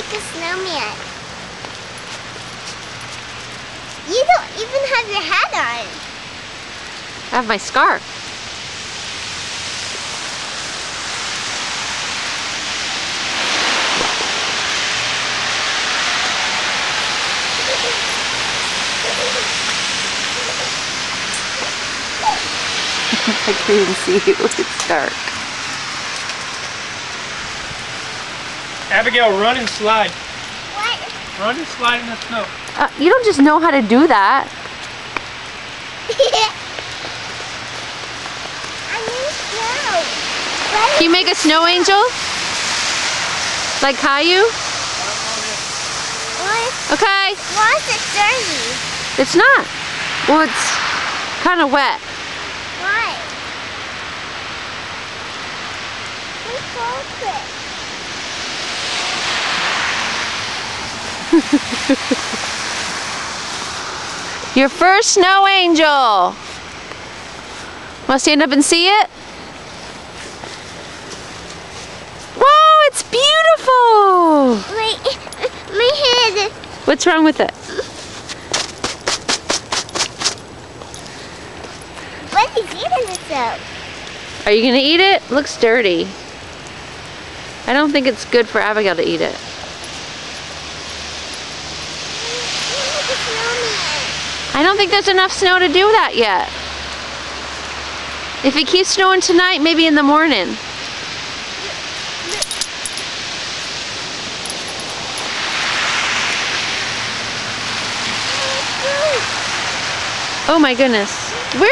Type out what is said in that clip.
make a snowman. You don't even have your hat on. I have my scarf. I can't even see you. It's dark. Abigail, run and slide. What? Run and slide in the snow. You don't just know how to do that. I need snow. Can you make a snow angel? Like Caillou? What? Okay. Why is it dirty? It's not. Well, it's kind of wet. Why? Who closed it? Your first snow angel. Want to stand up and see it? Whoa, it's beautiful. My head. What's wrong with it? What is eating this up? Are you gonna eat it? Looks dirty. I don't think it's good for Abigail to eat it. I don't think there's enough snow to do that yet. If it keeps snowing tonight, maybe in the morning. Oh my goodness. Where's